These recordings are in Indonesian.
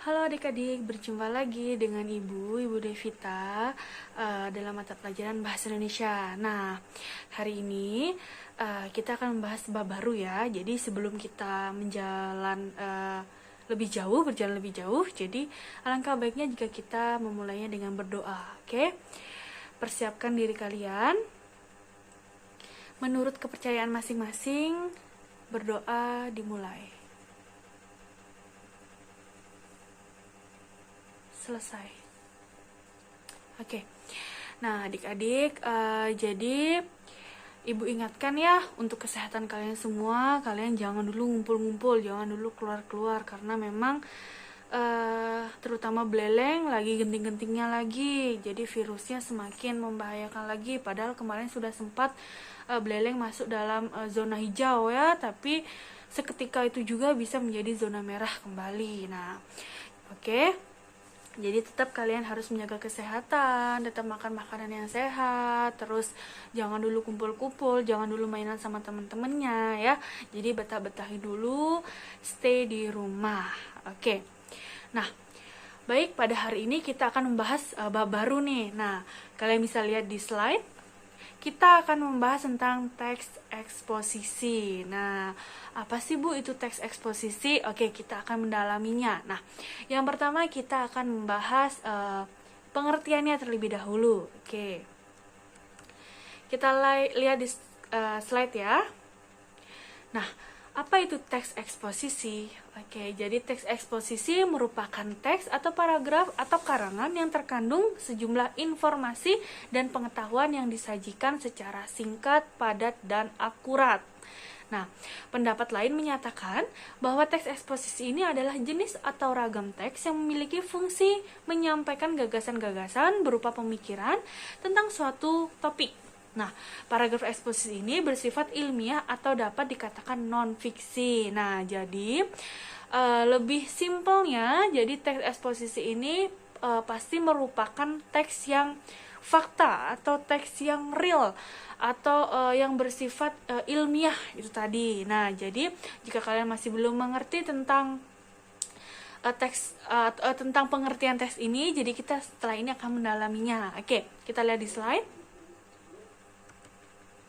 Halo adik-adik, berjumpa lagi dengan Ibu Devita dalam mata pelajaran Bahasa Indonesia. Nah, hari ini kita akan membahas bab baru ya. Jadi sebelum kita berjalan lebih jauh, jadi alangkah baiknya jika kita memulainya dengan berdoa. Oke? Persiapkan diri kalian. Menurut kepercayaan masing-masing, berdoa dimulai. Selesai. Oke. Nah, adik-adik, jadi Ibu ingatkan ya, untuk kesehatan kalian semua, kalian jangan dulu ngumpul-ngumpul, jangan dulu keluar-keluar, karena memang terutama beleleng lagi genting-gentingnya lagi, jadi virusnya semakin membahayakan lagi. Padahal kemarin sudah sempat beleleng masuk dalam zona hijau ya, tapi seketika itu juga bisa menjadi zona merah kembali. Nah, oke. Jadi tetap kalian harus menjaga kesehatan, tetap makan makanan yang sehat, terus jangan dulu kumpul-kumpul, jangan dulu mainan sama temen-temennya ya. Jadi betah-betahi dulu, stay di rumah. Oke. Nah, baik, pada hari ini kita akan membahas bab baru nih. Nah, kalian bisa lihat di slide. Kita akan membahas tentang teks eksposisi. Nah, apa sih Bu itu teks eksposisi? Oke, kita akan mendalaminya. Nah, yang pertama kita akan membahas pengertiannya terlebih dahulu. Oke, kita lihat di slide ya. Nah, apa itu teks eksposisi? Oke, jadi teks eksposisi merupakan teks atau paragraf atau karangan yang terkandung sejumlah informasi dan pengetahuan yang disajikan secara singkat, padat, dan akurat. Nah, pendapat lain menyatakan bahwa teks eksposisi ini adalah jenis atau ragam teks yang memiliki fungsi menyampaikan gagasan-gagasan berupa pemikiran tentang suatu topik. Nah, paragraf eksposisi ini bersifat ilmiah atau dapat dikatakan non-fiksi. Nah, jadi lebih simpelnya, jadi teks eksposisi ini pasti merupakan teks yang fakta atau teks yang real atau yang bersifat ilmiah itu tadi. Nah, jadi jika kalian masih belum mengerti tentang tentang pengertian teks ini, jadi kita setelah ini akan mendalaminya. Oke, kita lihat di slide.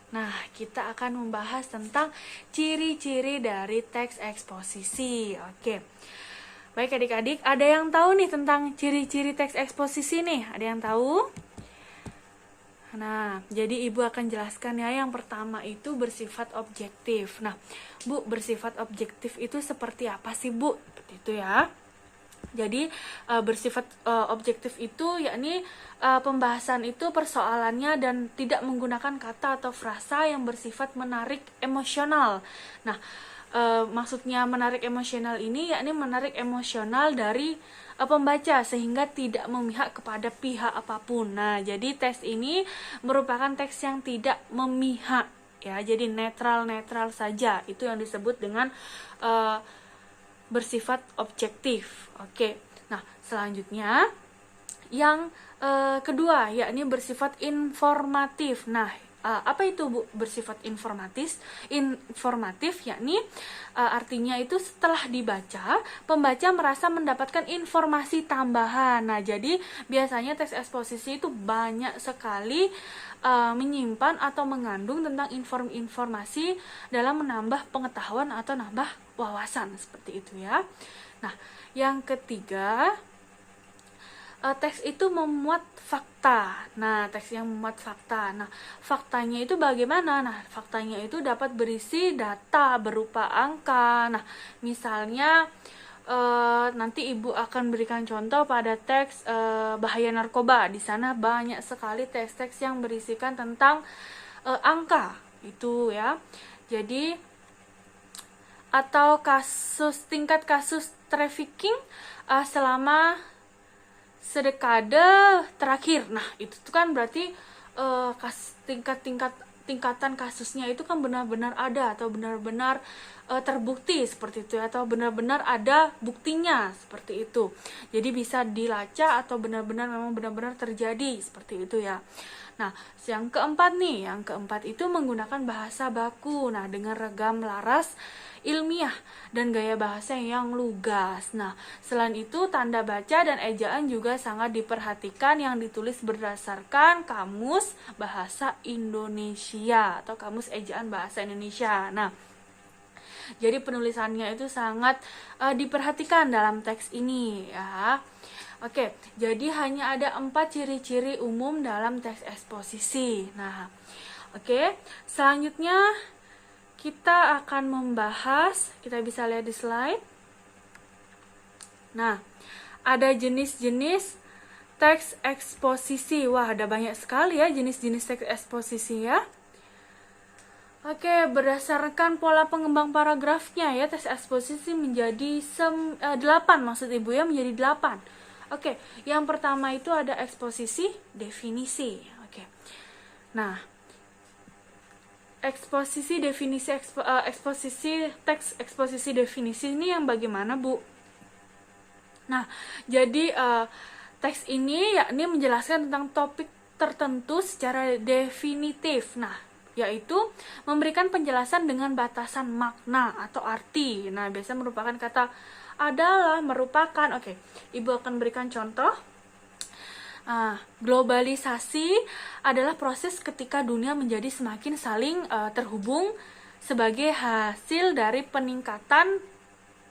Nah, kita akan membahas tentang ciri-ciri dari teks eksposisi. Oke. Baik adik-adik, ada yang tahu nih tentang ciri-ciri teks eksposisi nih? Ada yang tahu? Nah, jadi Ibu akan jelaskan ya. Yang pertama itu bersifat objektif. Nah, Bu, bersifat objektif itu seperti apa sih, Bu? Seperti itu ya. Jadi bersifat objektif itu yakni pembahasan itu persoalannya dan tidak menggunakan kata atau frasa yang bersifat menarik emosional. Nah, maksudnya menarik emosional ini yakni menarik emosional dari pembaca sehingga tidak memihak kepada pihak apapun. Nah, jadi teks ini merupakan teks yang tidak memihak ya. Jadi netral saja. Itu yang disebut dengan bersifat objektif. Oke. Nah, selanjutnya yang kedua yakni bersifat informatif. Nah, apa itu Bu bersifat informatif? Informatif yakni artinya itu setelah dibaca, pembaca merasa mendapatkan informasi tambahan. Nah, jadi biasanya teks eksposisi itu banyak sekali menyimpan atau mengandung tentang informasi dalam menambah pengetahuan atau nambah wawasan seperti itu ya. Nah, yang ketiga, teks itu memuat fakta. Nah, teks yang memuat fakta. Nah, faktanya itu bagaimana? Nah, faktanya itu dapat berisi data berupa angka. Nah, misalnya nanti Ibu akan berikan contoh pada teks bahaya narkoba. Di sana banyak sekali teks-teks yang berisikan tentang angka itu ya. Jadi atau tingkat kasus trafficking selama sedekade terakhir. Nah, itu kan berarti tingkatan kasusnya itu kan benar-benar ada atau benar-benar terbukti seperti itu, atau benar-benar ada buktinya seperti itu. Jadi bisa dilacak atau memang benar-benar terjadi seperti itu ya. Nah, yang keempat itu menggunakan bahasa baku. Nah, dengan regam laras ilmiah dan gaya bahasa yang lugas. Nah, selain itu tanda baca dan ejaan juga sangat diperhatikan, yang ditulis berdasarkan kamus bahasa Indonesia atau kamus ejaan bahasa Indonesia. Nah, jadi penulisannya itu sangat diperhatikan dalam teks ini ya. Oke, jadi hanya ada 4 ciri-ciri umum dalam teks eksposisi. Nah, oke, selanjutnya kita akan membahas, kita bisa lihat di slide. Nah, ada jenis-jenis teks eksposisi. Wah, ada banyak sekali ya jenis-jenis teks eksposisi ya. Oke, berdasarkan pola pengembang paragrafnya ya, teks eksposisi menjadi 8, maksud Ibu ya, menjadi 8. Oke, yang pertama itu ada eksposisi definisi. Oke. Nah, eksposisi definisi teks eksposisi definisi ini yang bagaimana, Bu? Nah, jadi teks ini yakni menjelaskan tentang topik tertentu secara definitif. Nah, yaitu memberikan penjelasan dengan batasan makna atau arti. Nah, biasanya merupakan kata adalah, merupakan. Oke, Ibu akan berikan contoh. Globalisasi adalah proses ketika dunia menjadi semakin saling terhubung sebagai hasil dari peningkatan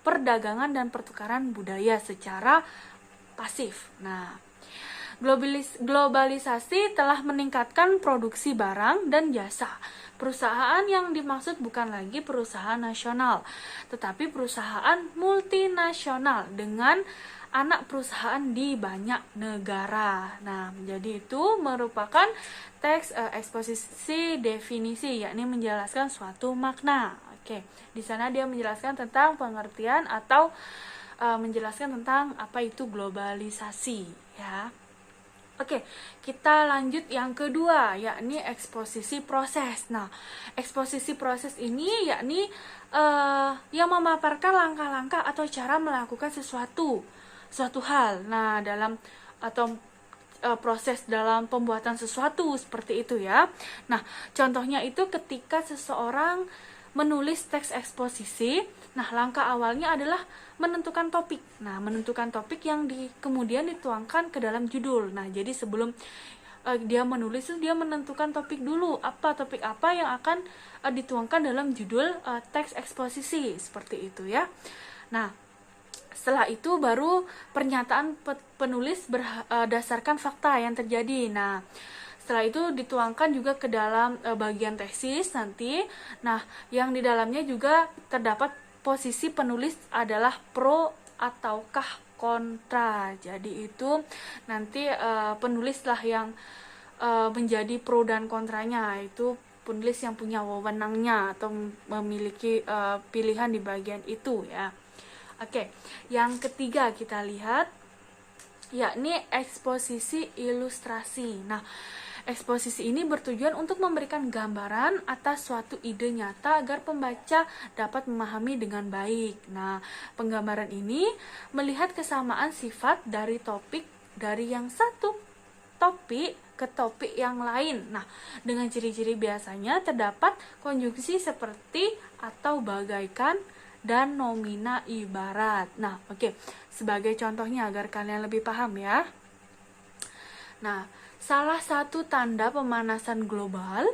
perdagangan dan pertukaran budaya secara pasif. Nah, globalisasi telah meningkatkan produksi barang dan jasa. Perusahaan yang dimaksud bukan lagi perusahaan nasional, tetapi perusahaan multinasional dengan anak perusahaan di banyak negara. Nah, jadi itu merupakan teks eksposisi definisi, yakni menjelaskan suatu makna. Oke, di sana dia menjelaskan tentang pengertian atau menjelaskan tentang apa itu globalisasi, ya. Oke, kita lanjut yang kedua, yakni eksposisi proses. Nah, eksposisi proses ini yakni yang memaparkan langkah-langkah atau cara melakukan suatu hal. Nah, dalam atau proses dalam pembuatan sesuatu seperti itu ya. Nah, contohnya itu ketika seseorang menulis teks eksposisi. Nah, langkah awalnya adalah menentukan topik. Nah, menentukan topik yang kemudian dituangkan ke dalam judul. Nah, jadi sebelum dia menulis itu dia menentukan topik dulu, topik apa yang akan dituangkan dalam judul teks eksposisi seperti itu ya. Nah, setelah itu baru pernyataan penulis berdasarkan fakta yang terjadi. Nah, setelah itu dituangkan juga ke dalam bagian tesis nanti. Nah, yang di dalamnya juga terdapat posisi penulis adalah pro ataukah kontra. Jadi itu nanti penulislah yang menjadi pro dan kontranya, itu penulis yang punya wewenangnya atau memiliki pilihan di bagian itu ya. Oke, yang ketiga kita lihat yakni eksposisi ilustrasi. Nah, eksposisi ini bertujuan untuk memberikan gambaran atas suatu ide nyata agar pembaca dapat memahami dengan baik. Nah, penggambaran ini melihat kesamaan sifat dari yang satu topik ke topik yang lain. Nah, dengan ciri-ciri biasanya terdapat konjungsi seperti, atau, bagaikan, dan nomina ibarat. Nah, oke. Sebagai contohnya agar kalian lebih paham ya. Nah, salah satu tanda pemanasan global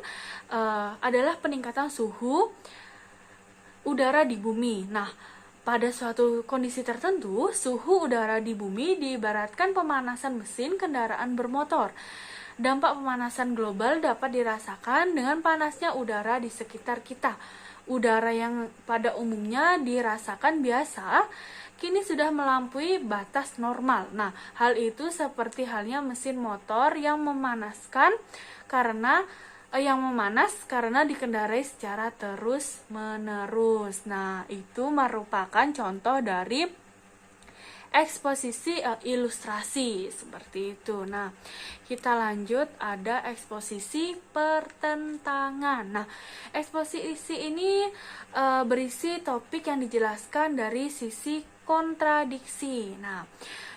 adalah peningkatan suhu udara di bumi. Nah, pada suatu kondisi tertentu, suhu udara di bumi diibaratkan pemanasan mesin kendaraan bermotor. Dampak pemanasan global dapat dirasakan dengan panasnya udara di sekitar kita. Udara yang pada umumnya dirasakan biasa, kini sudah melampaui batas normal. Nah, hal itu seperti halnya mesin motor yang memanas karena dikendarai secara terus-menerus. Nah, itu merupakan contoh dari eksposisi ilustrasi seperti itu. Nah, kita lanjut, ada eksposisi pertentangan. Nah, eksposisi ini berisi topik yang dijelaskan dari sisi kontradiksi. Nah,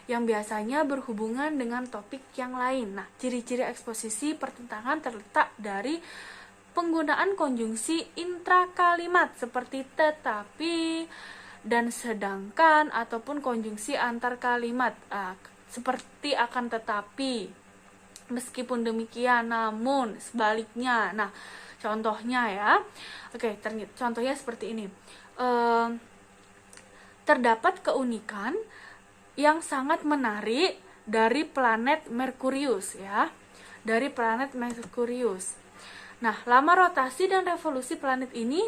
yang biasanya berhubungan dengan topik yang lain. Nah, ciri-ciri eksposisi pertentangan terletak dari penggunaan konjungsi intrakalimat seperti tetapi dan sedangkan, ataupun konjungsi antar kalimat seperti akan tetapi, meskipun demikian, namun, sebaliknya. Nah, contohnya ya. Oke, contohnya seperti ini. Terdapat keunikan yang sangat menarik dari planet Merkurius ya. Dari planet Merkurius. Nah, lama rotasi dan revolusi planet ini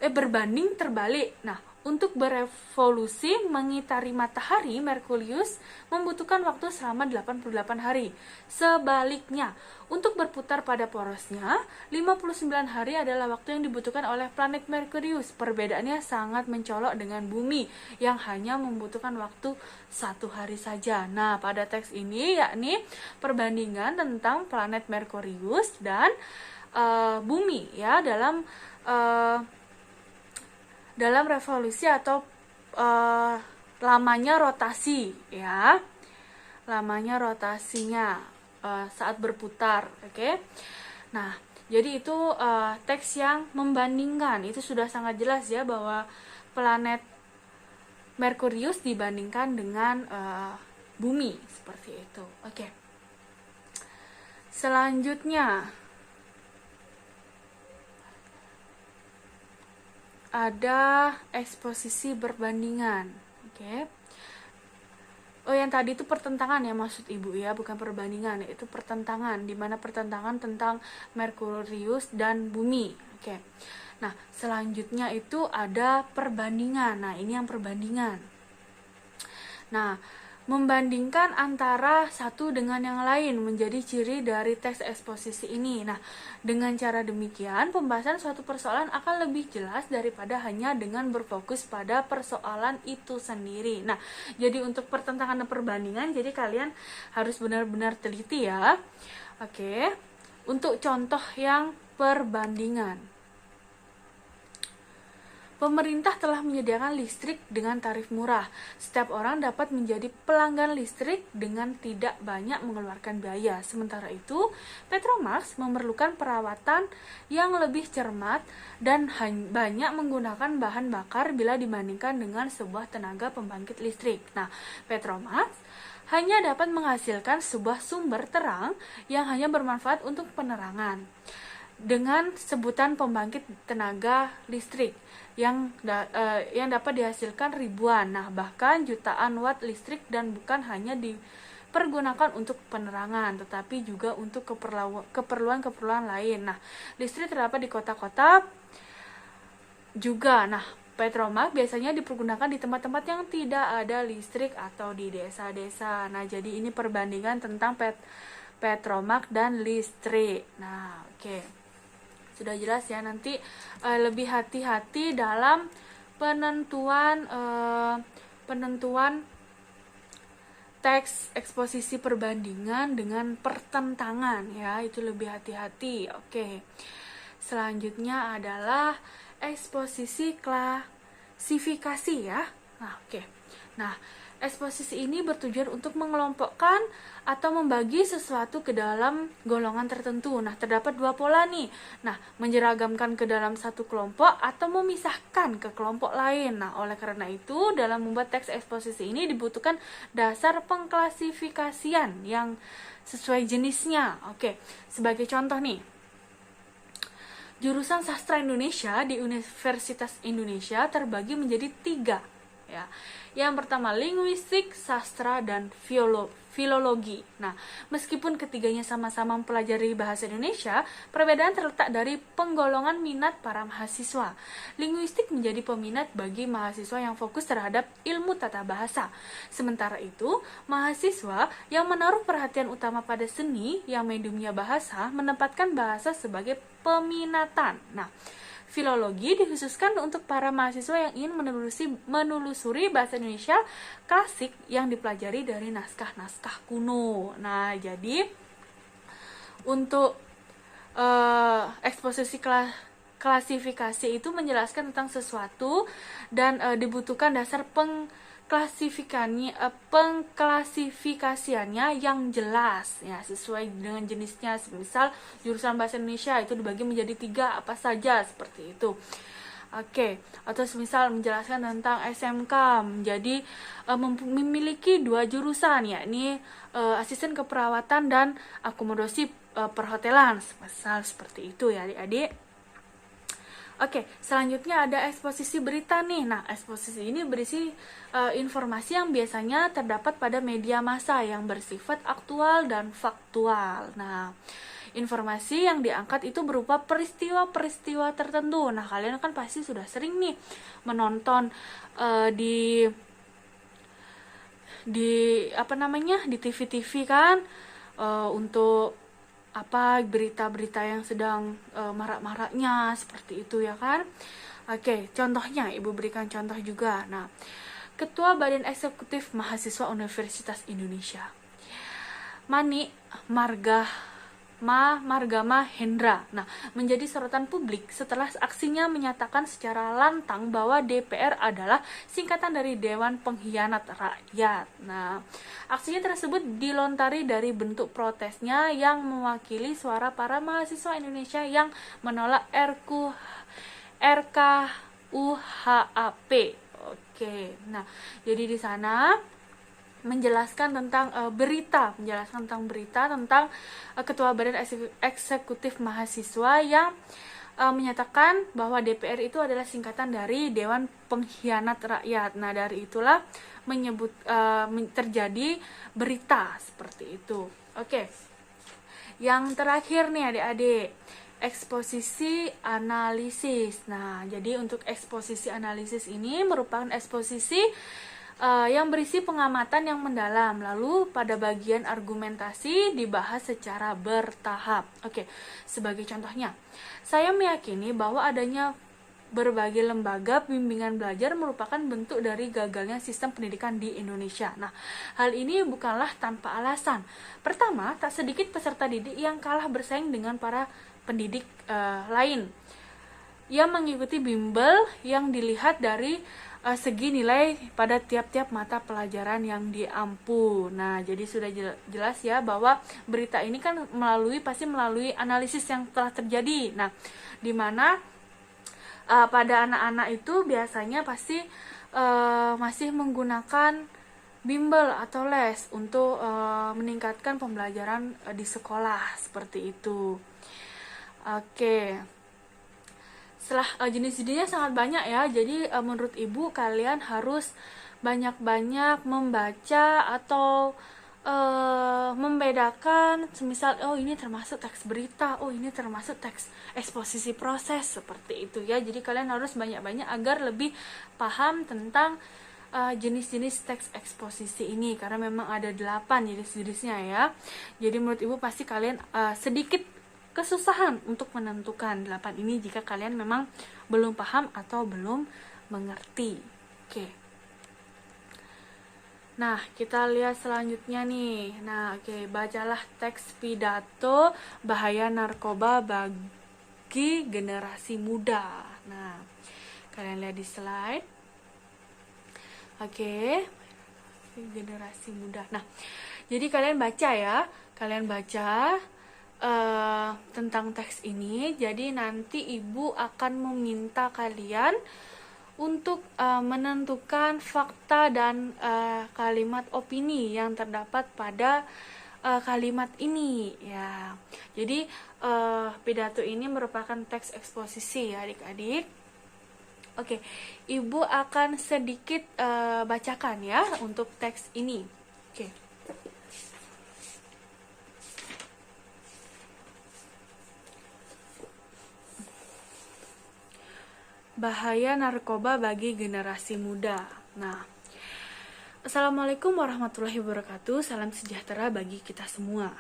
berbanding terbalik. Nah, untuk berevolusi mengitari matahari, Merkurius membutuhkan waktu selama 88 hari. Sebaliknya, untuk berputar pada porosnya, 59 hari adalah waktu yang dibutuhkan oleh planet Merkurius. Perbedaannya sangat mencolok dengan bumi yang hanya membutuhkan waktu 1 hari saja. Nah, pada teks ini yakni perbandingan tentang planet Merkurius dan bumi ya dalam revolusi atau lamanya rotasi ya, lamanya rotasinya saat berputar. Oke. Nah, jadi itu teks yang membandingkan. Itu sudah sangat jelas ya bahwa planet Merkurius dibandingkan dengan bumi seperti itu. Oke. Selanjutnya ada eksposisi perbandingan. Oke. Oh, yang tadi itu pertentangan ya maksud Ibu ya, bukan perbandingan, itu pertentangan, di mana pertentangan tentang Merkurius dan bumi. Oke. Nah, selanjutnya itu ada perbandingan. Nah, ini yang perbandingan. Nah, membandingkan antara satu dengan yang lain menjadi ciri dari teks eksposisi ini. Nah, dengan cara demikian, pembahasan suatu persoalan akan lebih jelas daripada hanya dengan berfokus pada persoalan itu sendiri. Nah, jadi untuk pertentangan dan perbandingan, jadi kalian harus benar-benar teliti ya. Oke, untuk contoh yang perbandingan. Pemerintah telah menyediakan listrik dengan tarif murah. Setiap orang dapat menjadi pelanggan listrik dengan tidak banyak mengeluarkan biaya. Sementara itu, Petromax memerlukan perawatan yang lebih cermat dan banyak menggunakan bahan bakar bila dibandingkan dengan sebuah tenaga pembangkit listrik. Nah, Petromax hanya dapat menghasilkan sebuah sumber terang yang hanya bermanfaat untuk penerangan dengan sebutan pembangkit tenaga listrik yang dapat dihasilkan ribuan, bahkan jutaan watt listrik, dan bukan hanya dipergunakan untuk penerangan, tetapi juga untuk keperluan-keperluan lain. Nah, listrik terdapat di kota-kota juga. Nah, Petromax biasanya dipergunakan di tempat-tempat yang tidak ada listrik atau di desa-desa. Nah, jadi ini perbandingan tentang Petromax dan listrik. Nah, oke. Sudah jelas ya, nanti lebih hati-hati dalam penentuan teks eksposisi perbandingan dengan pertentangan ya, itu lebih hati-hati. Oke. Selanjutnya adalah eksposisi klasifikasi ya. Nah, oke. Nah, eksposisi ini bertujuan untuk mengelompokkan atau membagi sesuatu ke dalam golongan tertentu. Nah, terdapat dua pola nih. Nah, menyeragamkan ke dalam satu kelompok atau memisahkan ke kelompok lain. Nah, oleh karena itu, dalam membuat teks eksposisi ini dibutuhkan dasar pengklasifikasian yang sesuai jenisnya. Oke, sebagai contoh nih. Jurusan Sastra Indonesia di Universitas Indonesia terbagi menjadi 3 ya. Yang pertama linguistik, sastra, dan filologi. Nah, meskipun ketiganya sama-sama mempelajari bahasa Indonesia, perbedaan terletak dari penggolongan minat para mahasiswa. Linguistik menjadi peminat bagi mahasiswa yang fokus terhadap ilmu tata bahasa. Sementara itu, mahasiswa yang menaruh perhatian utama pada seni yang mediumnya bahasa menempatkan bahasa sebagai peminatan. Nah, filologi dikhususkan untuk para mahasiswa yang ingin menelusuri bahasa Indonesia klasik yang dipelajari dari naskah-naskah kuno. Nah, jadi untuk eksposisi klasifikasi itu menjelaskan tentang sesuatu dan dibutuhkan dasar pengklasifikasiannya yang jelas ya, sesuai dengan jenisnya. Misal jurusan bahasa Indonesia itu dibagi menjadi 3 apa saja, seperti itu. Oke, atau misal menjelaskan tentang SMK menjadi memiliki 2 jurusan, yakni asisten keperawatan dan akomodasi perhotelan, misal seperti itu ya adik-adik. Oke, selanjutnya ada eksposisi berita nih. Nah, eksposisi ini berisi informasi yang biasanya terdapat pada media massa yang bersifat aktual dan faktual. Nah, informasi yang diangkat itu berupa peristiwa-peristiwa tertentu. Nah, kalian kan pasti sudah sering nih menonton di TV-TV kan, untuk berita-berita yang sedang marak-maraknya, seperti itu ya kan. Oke, contohnya Ibu berikan contoh juga. Nah, Ketua Badan Eksekutif Mahasiswa Universitas Indonesia, Mani Margama Hendra, menjadi sorotan publik setelah aksinya menyatakan secara lantang bahwa DPR adalah singkatan dari Dewan Pengkhianat Rakyat. Nah, aksinya tersebut dilontari dari bentuk protesnya yang mewakili suara para mahasiswa Indonesia yang menolak RKUHP. Oke, nah jadi di sana menjelaskan tentang berita tentang Ketua Badan Eksekutif Mahasiswa yang menyatakan bahwa DPR itu adalah singkatan dari Dewan Pengkhianat Rakyat. Nah, dari itulah terjadi berita seperti itu. Oke. Yang terakhir nih adik-adik, eksposisi analisis. Nah, jadi untuk eksposisi analisis ini merupakan eksposisi yang berisi pengamatan yang mendalam. Lalu pada bagian argumentasi dibahas secara bertahap. Oke, sebagai contohnya, saya meyakini bahwa adanya berbagai lembaga bimbingan belajar merupakan bentuk dari gagalnya sistem pendidikan di Indonesia. Nah, hal ini bukanlah tanpa alasan. Pertama, tak sedikit peserta didik yang kalah bersaing dengan para pendidik lain yang mengikuti bimbel yang dilihat dari segi nilai pada tiap-tiap mata pelajaran yang diampu. Nah, jadi sudah jelas ya bahwa berita ini kan pasti melalui analisis yang telah terjadi. Nah, di mana pada anak-anak itu biasanya pasti masih menggunakan bimbel atau les untuk meningkatkan pembelajaran di sekolah, seperti itu. Oke. Setelah jenis-jenisnya sangat banyak ya, jadi menurut Ibu kalian harus banyak-banyak membaca atau membedakan, semisal ini termasuk teks berita, ini termasuk teks eksposisi proses, seperti itu ya. Jadi kalian harus banyak-banyak agar lebih paham tentang jenis-jenis teks eksposisi ini, karena memang ada 8 jenis-jenisnya ya. Jadi menurut Ibu pasti kalian sedikit kesusahan untuk menentukan 8 ini jika kalian memang belum paham atau belum mengerti. Oke. Nah, kita lihat selanjutnya nih. Nah, bacalah teks pidato bahaya narkoba bagi generasi muda. Nah, kalian lihat di slide. Oke. Generasi muda. Nah, jadi kalian baca ya. Kalian baca tentang teks ini. Jadi nanti Ibu akan meminta kalian untuk menentukan fakta dan kalimat opini yang terdapat pada kalimat ini ya. Jadi pidato ini merupakan teks eksposisi ya adik-adik. Oke, Ibu akan sedikit bacakan ya untuk teks ini. Oke. Bahaya narkoba bagi generasi muda. Nah, Assalamualaikum warahmatullahi wabarakatuh. Salam sejahtera bagi kita semua.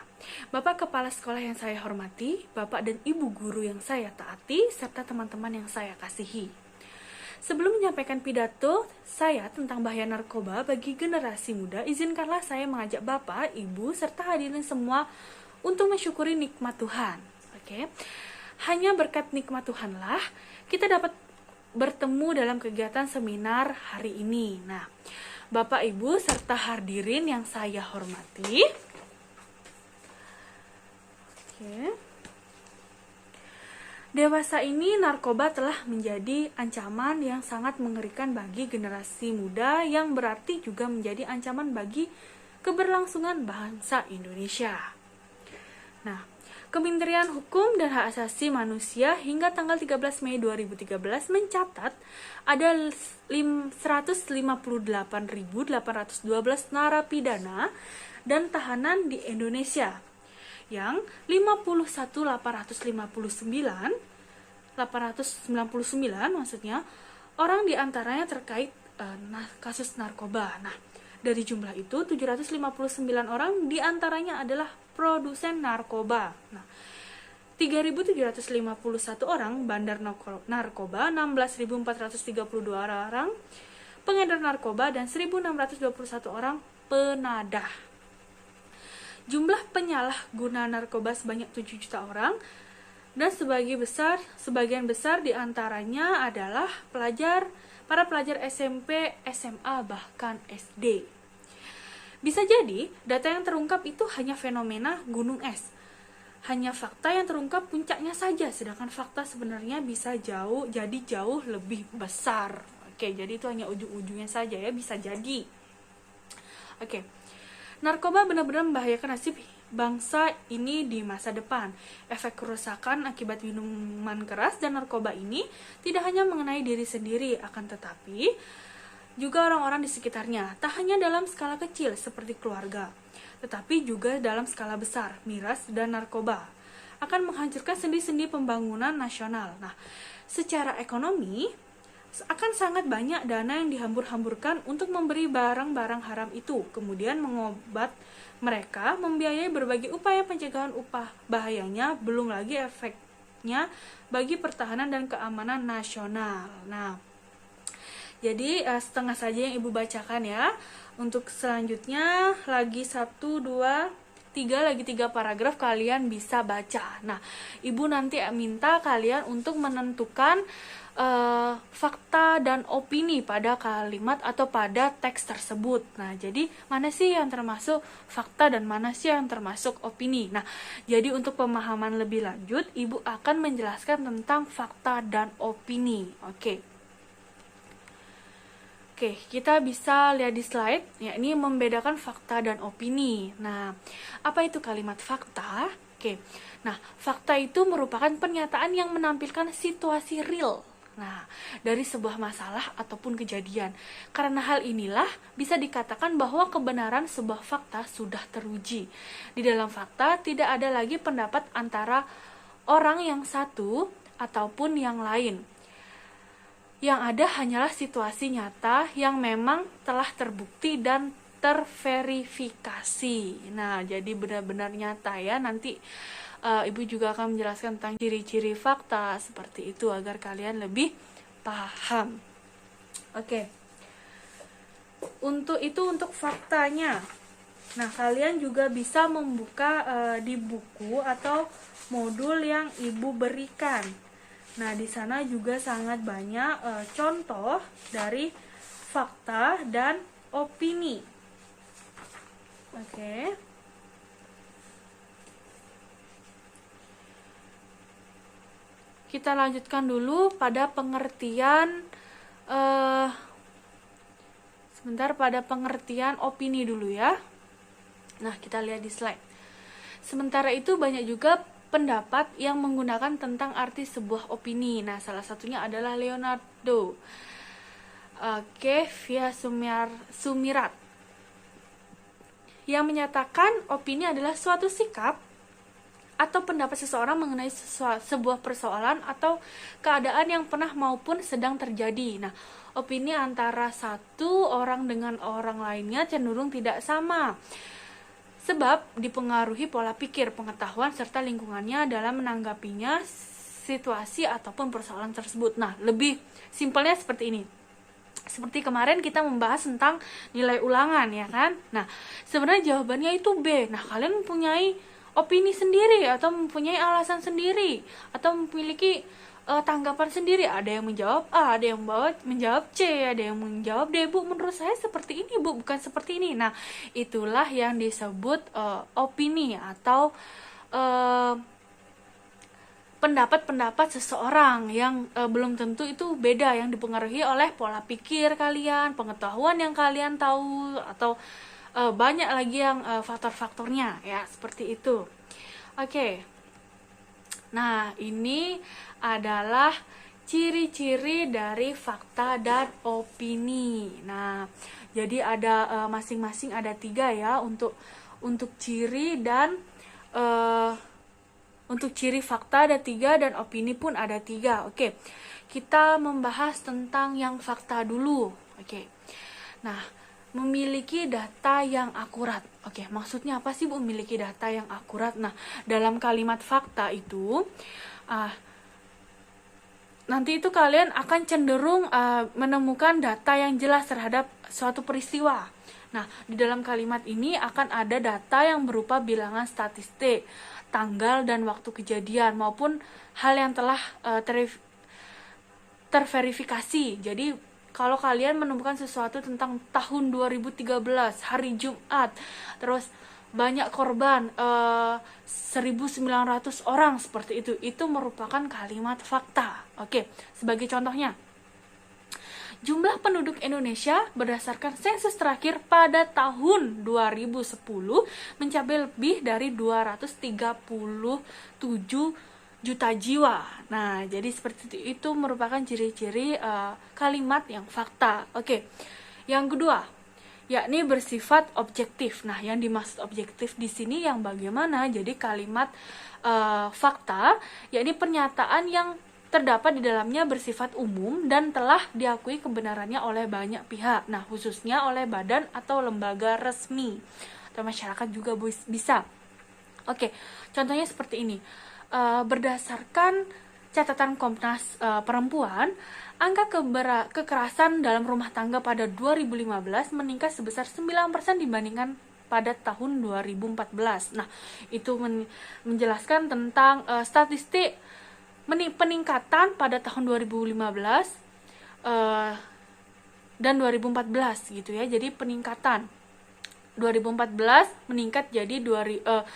Bapak Kepala Sekolah yang saya hormati, Bapak dan Ibu Guru yang saya taati, serta teman-teman yang saya kasihi. Sebelum menyampaikan pidato saya tentang bahaya narkoba bagi generasi muda, izinkanlah saya mengajak Bapak, Ibu, serta hadirin semua untuk mensyukuri nikmat Tuhan. Oke. Hanya berkat nikmat Tuhanlah kita dapat bertemu dalam kegiatan seminar hari ini. Nah, Bapak, Ibu, serta hadirin yang saya hormati. Oke. Dewasa ini narkoba telah menjadi ancaman yang sangat mengerikan bagi generasi muda, yang berarti juga menjadi ancaman bagi keberlangsungan bangsa Indonesia. Nah, Kementerian Hukum dan Hak Asasi Manusia hingga tanggal 13 Mei 2013 mencatat ada 158.812 narapidana dan tahanan di Indonesia, yang 51.899 maksudnya orang diantaranya terkait kasus narkoba. Nah, dari jumlah itu 759 orang diantaranya adalah produsen narkoba. Nah, 3.751 orang bandar narkoba, 16.432 orang pengedar narkoba, dan 1.621 orang penadah. Jumlah penyalahguna narkoba sebanyak 7 juta orang, dan sebagian besar diantaranya adalah para pelajar SMP, SMA, bahkan SD. Bisa jadi, data yang terungkap itu hanya fenomena gunung es. Hanya fakta yang terungkap puncaknya saja, sedangkan fakta sebenarnya bisa jauh lebih besar. Oke, jadi itu hanya ujung-ujungnya saja ya, bisa jadi. Oke. Narkoba benar-benar membahayakan nasib bangsa ini di masa depan. Efek kerusakan akibat minuman keras dan narkoba ini tidak hanya mengenai diri sendiri, akan tetapi juga orang-orang di sekitarnya. Tak hanya dalam skala kecil seperti keluarga, tetapi juga dalam skala besar. Miras dan narkoba akan menghancurkan sendi-sendi pembangunan nasional. Nah, secara ekonomi akan sangat banyak dana yang dihambur-hamburkan untuk memberi barang-barang haram itu, kemudian mengobat mereka, membiayai berbagai upaya pencegahan bahayanya, belum lagi efeknya bagi pertahanan dan keamanan nasional. Nah, jadi setengah saja yang Ibu bacakan ya. Untuk selanjutnya lagi 1, 2, 3 paragraf kalian bisa baca. Nah, Ibu nanti minta kalian untuk menentukan fakta dan opini pada kalimat atau pada teks tersebut. Nah, jadi mana sih yang termasuk fakta dan mana sih yang termasuk opini? Nah, jadi untuk pemahaman lebih lanjut, Ibu akan menjelaskan tentang fakta dan opini. Oke, kita bisa lihat di slide, yakni membedakan fakta dan opini. Nah, apa itu kalimat fakta? Nah, fakta itu merupakan pernyataan yang menampilkan situasi real. Nah, dari sebuah masalah ataupun kejadian. Karena hal inilah bisa dikatakan bahwa kebenaran sebuah fakta sudah teruji. Di dalam fakta tidak ada lagi pendapat antara orang yang satu ataupun yang lain. Yang ada hanyalah situasi nyata yang memang telah terbukti dan terverifikasi. Nah, jadi benar-benar nyata ya. Nanti Ibu juga akan menjelaskan tentang ciri-ciri fakta seperti itu agar kalian lebih paham. Oke. Untuk faktanya. Nah, kalian juga bisa membuka di buku atau modul yang Ibu berikan. Nah, di sana juga sangat banyak contoh dari fakta dan opini. Oke. Kita lanjutkan dulu pada pengertian pada pengertian opini dulu ya. Nah, kita lihat di slide. Sementara itu banyak juga pendapat yang menggunakan tentang arti sebuah opini. Nah, salah satunya adalah Leonardo via Sumirat yang menyatakan opini adalah suatu sikap atau pendapat seseorang mengenai sebuah persoalan atau keadaan yang pernah maupun sedang terjadi. Nah, opini antara satu orang dengan orang lainnya cenderung tidak sama. Sebab dipengaruhi pola pikir, pengetahuan, serta lingkungannya dalam menanggapinya situasi ataupun persoalan tersebut. Nah, lebih simpelnya seperti ini. Seperti kemarin kita membahas tentang nilai ulangan, ya kan? Nah, sebenarnya jawabannya itu B. Nah, kalian mempunyai opini sendiri atau mempunyai alasan sendiri atau memiliki tanggapan sendiri. Ada yang menjawab A, ada yang menjawab C, ada yang menjawab D. Bu, menurut saya seperti ini, Bu, bukan seperti ini. Nah, itulah yang disebut opini atau pendapat-pendapat seseorang yang belum tentu itu beda, yang dipengaruhi oleh pola pikir kalian, pengetahuan yang kalian tahu, atau banyak lagi yang faktor-faktornya, ya, seperti itu. Oke. Nah, ini adalah ciri-ciri dari fakta dan opini. Nah, jadi ada masing-masing ada 3 ya untuk ciri dan untuk ciri fakta ada 3 dan opini pun ada 3. Oke, kita membahas tentang yang fakta dulu. Oke, nah, memiliki data yang akurat. Oke, maksudnya apa sih, Bu, memiliki data yang akurat? Nah, dalam kalimat fakta itu, nanti itu kalian akan cenderung menemukan data yang jelas terhadap suatu peristiwa. Nah, di dalam kalimat ini akan ada data yang berupa bilangan statistik, tanggal dan waktu kejadian, maupun hal yang telah terverifikasi. Jadi, kalau kalian menemukan sesuatu tentang tahun 2013, hari Jumat, terus banyak korban, 1.900 orang seperti itu merupakan kalimat fakta. Oke, sebagai contohnya, jumlah penduduk Indonesia berdasarkan sensus terakhir pada tahun 2010 mencapai lebih dari 237 juta jiwa. Nah, jadi seperti itu merupakan ciri-ciri kalimat yang fakta. Oke. Yang kedua, yakni bersifat objektif. Nah, yang dimaksud objektif di sini yang bagaimana? Jadi kalimat fakta yakni pernyataan yang terdapat di dalamnya bersifat umum dan telah diakui kebenarannya oleh banyak pihak. Nah, khususnya oleh badan atau lembaga resmi atau masyarakat juga bisa. Oke, contohnya seperti ini. Berdasarkan catatan Komnas Perempuan, angka kekerasan dalam rumah tangga pada 2015 meningkat sebesar 9% dibandingkan pada tahun 2014. Nah, itu menjelaskan tentang statistik peningkatan pada tahun 2015 dan 2014 gitu ya. Jadi peningkatan 2014 meningkat jadi 9%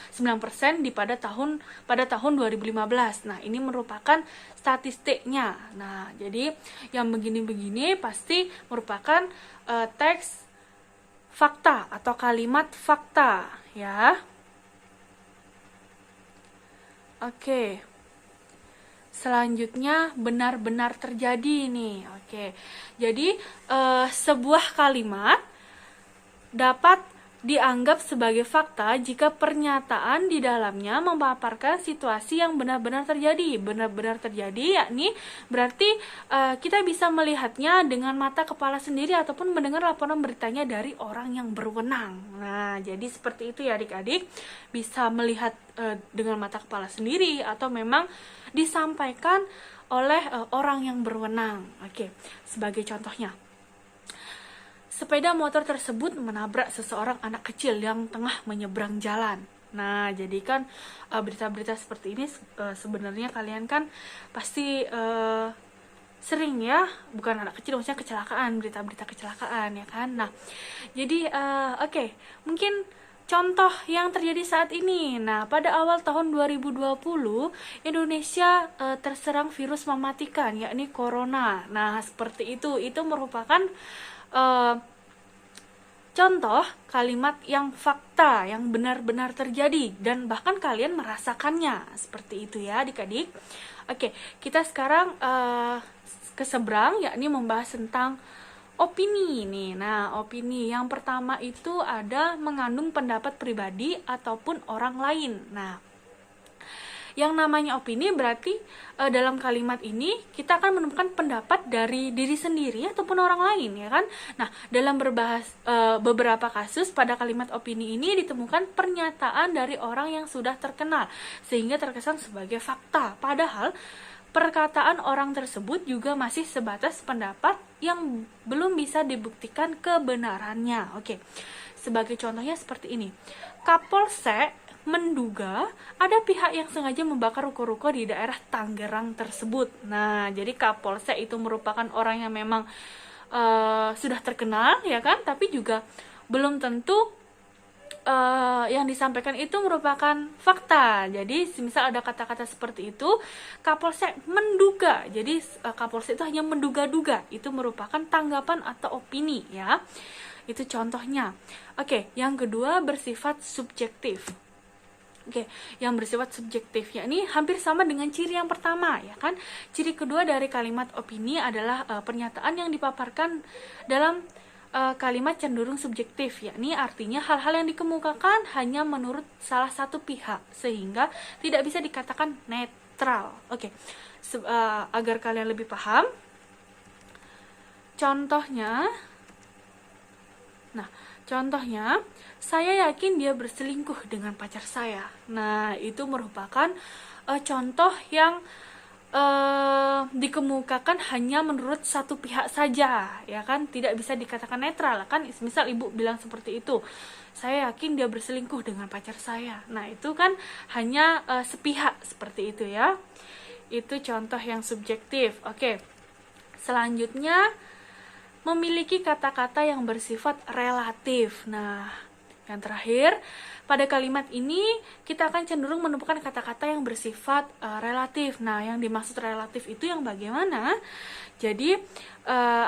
pada tahun 2015. Nah, ini merupakan statistiknya. Nah, jadi yang begini-begini pasti merupakan teks fakta atau kalimat fakta, ya. Oke. Selanjutnya benar-benar terjadi nih. Oke. Jadi sebuah kalimat dapat dianggap sebagai fakta jika pernyataan di dalamnya memaparkan situasi yang benar-benar terjadi. Benar-benar terjadi yakni berarti kita bisa melihatnya dengan mata kepala sendiri ataupun mendengar laporan beritanya dari orang yang berwenang. Nah, jadi seperti itu ya adik-adik, bisa melihat dengan mata kepala sendiri atau memang disampaikan oleh orang yang berwenang. Oke, sebagai contohnya, sepeda motor tersebut menabrak seseorang anak kecil yang tengah menyeberang jalan. Nah, jadi kan berita-berita seperti ini sebenarnya kalian kan pasti sering ya, bukan anak kecil, maksudnya kecelakaan, berita-berita kecelakaan ya kan. Nah, jadi oke, mungkin contoh yang terjadi saat ini. Nah, pada awal tahun 2020, Indonesia terserang virus mematikan, yakni corona. Nah, seperti itu merupakan contoh kalimat yang fakta, yang benar-benar terjadi dan bahkan kalian merasakannya. Seperti itu ya adik-adik. Oke, kita sekarang ke seberang, yakni membahas tentang opini nih. Nah, opini yang pertama itu ada mengandung pendapat pribadi ataupun orang lain. Nah, Yang namanya opini berarti dalam kalimat ini kita akan menemukan pendapat dari diri sendiri ataupun orang lain, ya kan? Nah, dalam beberapa kasus pada kalimat opini ini ditemukan pernyataan dari orang yang sudah terkenal sehingga terkesan sebagai fakta. Padahal perkataan orang tersebut juga masih sebatas pendapat yang belum bisa dibuktikan kebenarannya. Oke. Sebagai contohnya seperti ini. Kapolsek menduga ada pihak yang sengaja membakar ruko-ruko di daerah Tangerang tersebut. Nah, jadi Kapolsek itu merupakan orang yang memang sudah terkenal, ya kan? Tapi juga belum tentu yang disampaikan itu merupakan fakta. Jadi misal ada kata-kata seperti itu, Kapolsek menduga. Jadi Kapolsek itu hanya menduga-duga. Itu merupakan tanggapan atau opini, ya. Itu contohnya. Oke, yang kedua bersifat subjektif. Oke, yang bersifat subjektif yakni hampir sama dengan ciri yang pertama, ya kan? Ciri kedua dari kalimat opini adalah pernyataan yang dipaparkan dalam kalimat cenderung subjektif, yakni artinya hal-hal yang dikemukakan hanya menurut salah satu pihak sehingga tidak bisa dikatakan netral. Oke, agar kalian lebih paham, contohnya, saya yakin dia berselingkuh dengan pacar saya. Nah, itu merupakan contoh yang dikemukakan hanya menurut satu pihak saja, ya kan, tidak bisa dikatakan netral, kan. Misal ibu bilang seperti itu, saya yakin dia berselingkuh dengan pacar saya. Nah, itu kan hanya sepihak seperti itu, ya. Itu contoh yang subjektif. Oke, selanjutnya memiliki kata-kata yang bersifat relatif. Nah, yang terakhir, pada kalimat ini kita akan cenderung menemukan kata-kata yang bersifat relatif. Nah, yang dimaksud relatif itu yang bagaimana? Jadi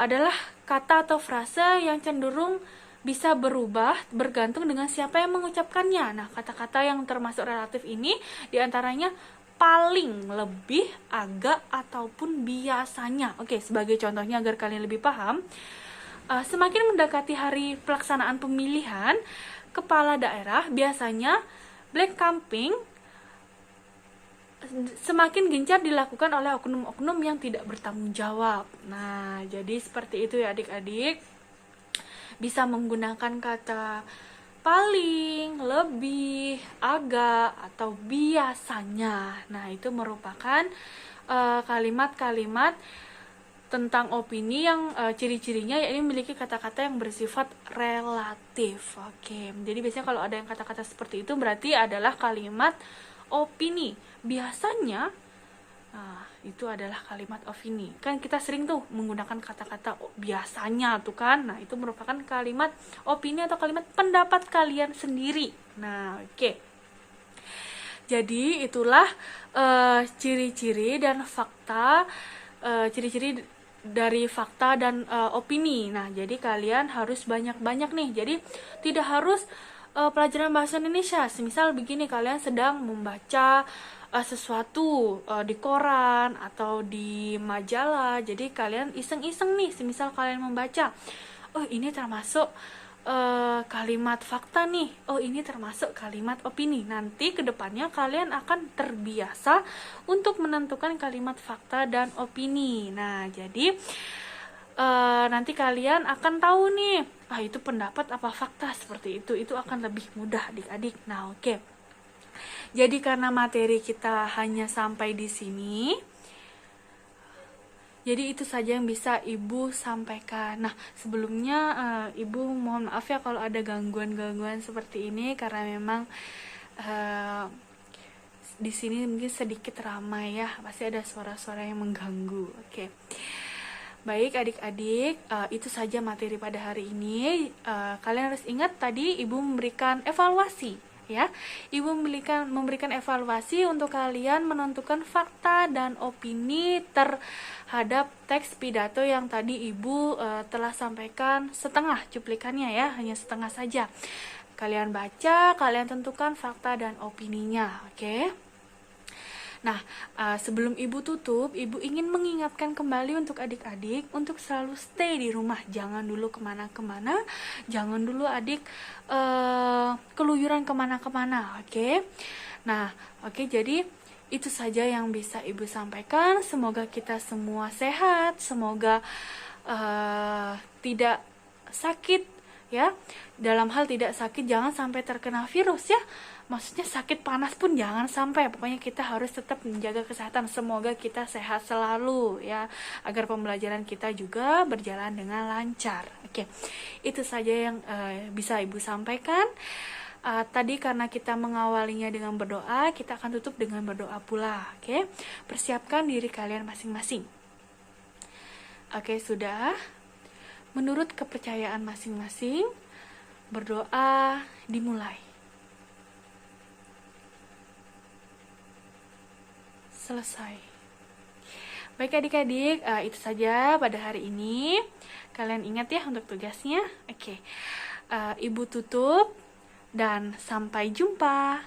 adalah kata atau frase yang cenderung bisa berubah bergantung dengan siapa yang mengucapkannya. Nah, kata-kata yang termasuk relatif ini diantaranya paling, lebih, agak, ataupun biasanya. Oke, sebagai contohnya agar kalian lebih paham, semakin mendekati hari pelaksanaan pemilihan kepala daerah, biasanya black campaign semakin gencar dilakukan oleh oknum-oknum yang tidak bertanggung jawab. Nah, jadi seperti itu ya adik-adik. Bisa menggunakan kata paling, lebih, agak, atau biasanya. Nah, itu merupakan kalimat-kalimat tentang opini yang ciri-cirinya yakni memiliki kata-kata yang bersifat relatif. Oke, jadi biasanya kalau ada yang kata-kata seperti itu berarti adalah kalimat opini. Biasanya itu adalah kalimat opini. Kan kita sering tuh menggunakan kata-kata biasanya tuh kan. Nah, itu merupakan kalimat opini atau kalimat pendapat kalian sendiri. Nah, oke. Jadi itulah ciri-ciri dan fakta, ciri-ciri dari fakta dan opini. Nah, jadi kalian harus banyak-banyak nih. Jadi tidak harus pelajaran bahasa Indonesia. Semisal begini, kalian sedang membaca sesuatu di koran atau di majalah. Jadi kalian iseng-iseng nih, semisal kalian membaca, oh ini termasuk kalimat fakta nih, oh ini termasuk kalimat opini. Nanti kedepannya kalian akan terbiasa untuk menentukan kalimat fakta dan opini. Nah, jadi nanti kalian akan tahu nih, itu pendapat apa fakta, seperti itu akan lebih mudah adik-adik. Nah, oke. Jadi karena materi kita hanya sampai di sini, jadi itu saja yang bisa Ibu sampaikan. Nah, sebelumnya Ibu mohon maaf ya kalau ada gangguan-gangguan seperti ini, karena memang di sini mungkin sedikit ramai ya, pasti ada suara-suara yang mengganggu. Oke. Baik adik-adik, itu saja materi pada hari ini. Kalian harus ingat tadi Ibu memberikan evaluasi. Ya, Ibu memberikan evaluasi untuk kalian menentukan fakta dan opini terhadap teks pidato yang tadi Ibu telah sampaikan setengah cuplikannya ya, hanya setengah saja. Kalian baca, kalian tentukan fakta dan opininya, oke? Nah, sebelum Ibu tutup, Ibu ingin mengingatkan kembali untuk adik-adik untuk selalu stay di rumah. Jangan dulu kemana-kemana, jangan dulu adik keluyuran kemana-kemana, oke? Nah, oke, jadi Itu saja yang bisa Ibu sampaikan. Semoga kita semua sehat, semoga tidak sakit ya. Dalam hal tidak sakit, jangan sampai terkena virus ya. Maksudnya sakit panas pun jangan sampai. Pokoknya kita harus tetap menjaga kesehatan. Semoga kita sehat selalu ya, agar pembelajaran kita juga berjalan dengan lancar. Oke, itu saja yang bisa Ibu sampaikan. Tadi karena kita mengawalinya dengan berdoa, kita akan tutup dengan berdoa pula. Oke, persiapkan diri kalian masing-masing. Oke, sudah. Menurut kepercayaan masing-masing, berdoa dimulai. Selesai. Baik adik-adik, itu saja pada hari ini. Kalian ingat ya untuk tugasnya. Oke, Ibu tutup dan sampai jumpa.